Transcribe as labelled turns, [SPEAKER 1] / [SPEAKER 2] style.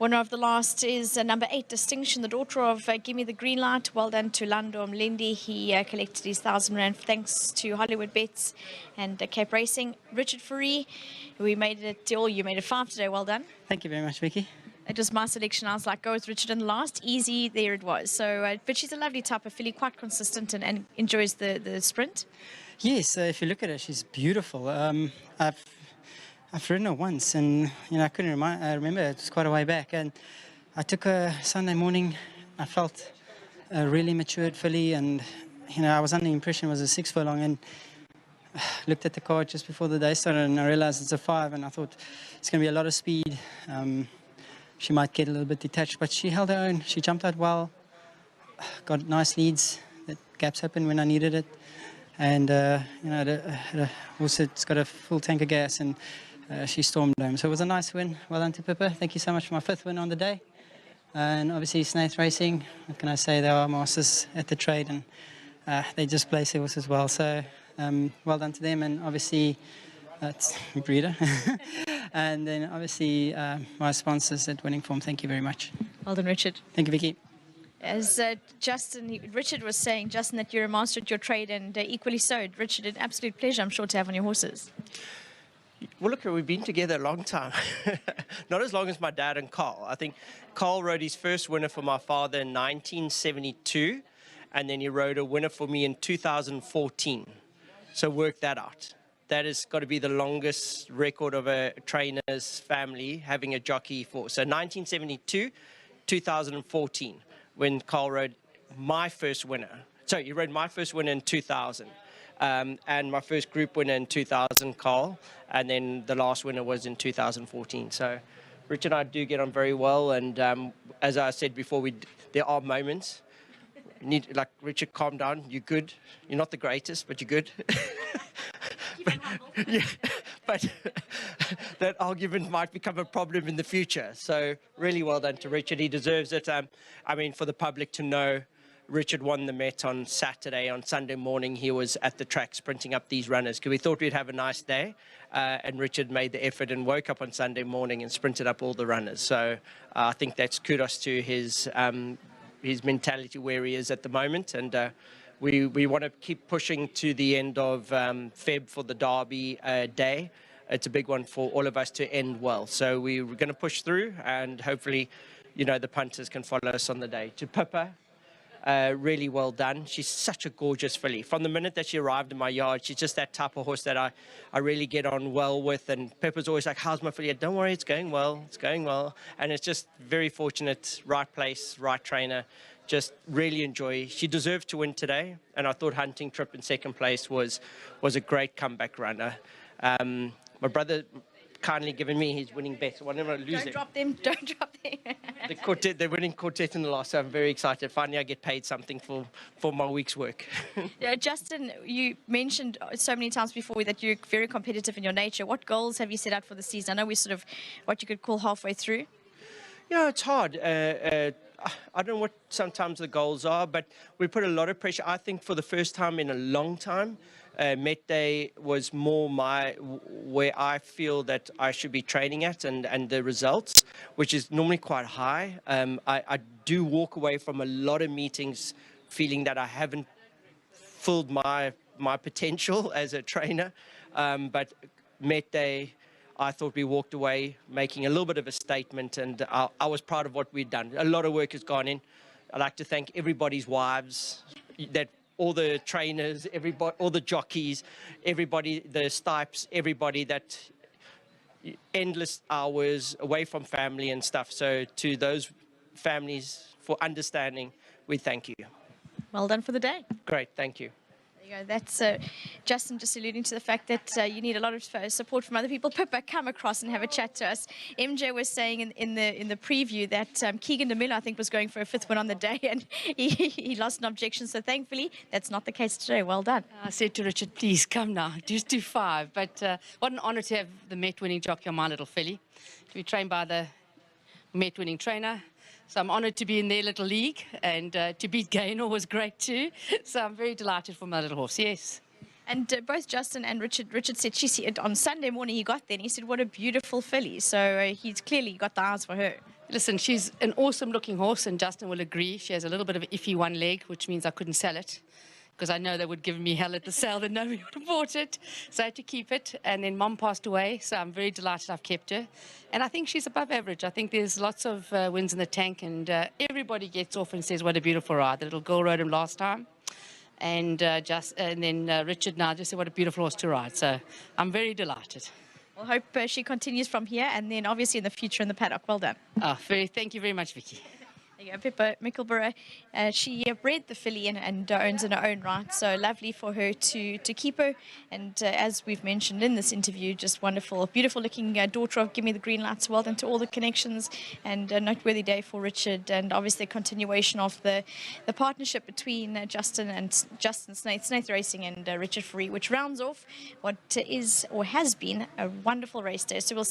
[SPEAKER 1] Winner of the last is number 8, Distinction, the daughter of Give Me the Green Light. Well done to Lando Mlendi. He collected his R1,000 thanks to Hollywoodbets and Cape Racing. Richard Fourie, we made it, or you made it 5 today. Well done.
[SPEAKER 2] Thank you very much, Vicky.
[SPEAKER 1] It was my selection. I was like, go with Richard in the last. Easy, there it was. So, but she's a lovely type of filly, quite consistent and enjoys the sprint.
[SPEAKER 2] Yes, if you look at her, she's beautiful. I've ridden her once, and I couldn't I remember it was quite a way back. And I took her Sunday morning. I felt a really matured filly, and I was under the impression it was a 6 furlong, and looked at the card just before the day started, and I realized it's a 5, and I thought it's going to be a lot of speed. She might get a little bit detached, but she held her own. She jumped out well, got nice leads, the gaps open when I needed it, and also it's got a full tank of gas, and she stormed home. So it was a nice win. Well done to Pippa. Thank you so much for my 5th win on the day. And obviously Snaith Racing, what can I say, they are masters at the trade, and they just place their horses well. So well done to them, and obviously it's breeder. And then obviously my sponsors at Winning Form, thank you very much.
[SPEAKER 1] Well done, Richard.
[SPEAKER 2] Thank you, Vicky.
[SPEAKER 1] As Richard was saying, Justin, that you're a master at your trade, and equally so. Richard, an absolute pleasure, I'm sure, to have on your horses.
[SPEAKER 3] Well, look, we've been together a long time. Not as long as my dad and Carl. I think Carl rode his first winner for my father in 1972, and then he rode a winner for me in 2014. So work that out. That has got to be the longest record of a trainer's family having a jockey for. So 1972, 2014, when Carl rode my first winner. So he rode my first winner in 2000. And my first group winner in 2000, Carl, and then the last winner was in 2014. So Richard and I do get on very well, and as I said before, there are moments. Like, Richard, calm down, you're good. You're not the greatest, but you're good. but that argument might become a problem in the future. So really well done to Richard. He deserves it. I mean, for the public to know, Richard won the Met on Saturday. On Sunday morning, he was at the track sprinting up these runners because we thought we'd have a nice day. And Richard made the effort and woke up on Sunday morning and sprinted up all the runners. So I think that's kudos to his mentality where he is at the moment. And we want to keep pushing to the end of Feb for the Derby day. It's a big one for all of us to end well. So we're going to push through, and hopefully, the punters can follow us on the day. To Pippa, really well done. She's such a gorgeous filly. From the minute that she arrived in my yard, she's just that type of horse that I really get on well with. And Pippa's always like, how's my filly? Don't worry, it's going well. It's going well. And it's just very fortunate, right place, right trainer. Just really enjoy. She deserved to win today. And I thought Hunting Trip in 2nd place was a great comeback runner. My brother kindly given me his winning bet. So whenever I lose
[SPEAKER 1] Don't drop them. Don't drop them.
[SPEAKER 3] The winning quartet in the last, so I'm very excited. Finally, I get paid something for my week's work.
[SPEAKER 1] Yeah, Justin, you mentioned so many times before that you're very competitive in your nature. What goals have you set out for the season? I know we're sort of what you could call halfway through. Yeah,
[SPEAKER 3] it's hard. I don't know what sometimes the goals are, but we put a lot of pressure. I think for the first time in a long time, Met Day was more where I feel that I should be training at, and the results, which is normally quite high. I do walk away from a lot of meetings feeling that I haven't filled my potential as a trainer. But Met Day, I thought we walked away making a little bit of a statement, and I was proud of what we'd done. A lot of work has gone in. I'd like to thank everybody's wives, all the trainers, everybody, all the jockeys, everybody, the stipes, everybody, that endless hours away from family and stuff. So to those families for understanding, we thank you.
[SPEAKER 1] Well done for the day.
[SPEAKER 3] Great, thank you.
[SPEAKER 1] There you go. That's Justin just alluding to the fact that you need a lot of support from other people. Pippa, come across and have a chat to us. MJ was saying in the preview that Keegan DeMille, I think, was going for a 5th win on the day, and he lost an objection. So thankfully, that's not the case today. Well done.
[SPEAKER 4] I said to Richard, please come now, just do 5. But what an honour to have the Met winning jockey on my little filly, to be trained by the Met winning trainer. So I'm honoured to be in their little league, and to beat Gaynor was great too. So I'm very delighted for my little horse, yes.
[SPEAKER 1] And both Justin and Richard said on Sunday morning he got there and he said, what a beautiful filly. So he's clearly got the eyes for her.
[SPEAKER 4] Listen, she's an awesome-looking horse, and Justin will agree. She has a little bit of an iffy one leg, which means I couldn't sell it, because I know they would give me hell at the sale, that nobody would have bought it. So I had to keep it. And then Mom passed away, so I'm very delighted I've kept her. And I think she's above average. I think there's lots of wins in the tank, and everybody gets off and says, what a beautiful ride. The little girl rode him last time. And then Richard now just said, what a beautiful horse to ride. So I'm very delighted.
[SPEAKER 1] We'll hope she continues from here, and then obviously in the future in the paddock. Well done.
[SPEAKER 4] Thank you very much, Vicky.
[SPEAKER 1] There you go, Pippa Mickleborough. She bred the filly and owns in her own right, so lovely for her to keep her. And as we've mentioned in this interview, just wonderful, beautiful looking daughter of Give Me the Green Lights. Well done to all the connections, and a noteworthy day for Richard, and obviously a continuation of the partnership between Justin Snaith Racing and Richard Fourie, which rounds off what is or has been a wonderful race day. So we'll see.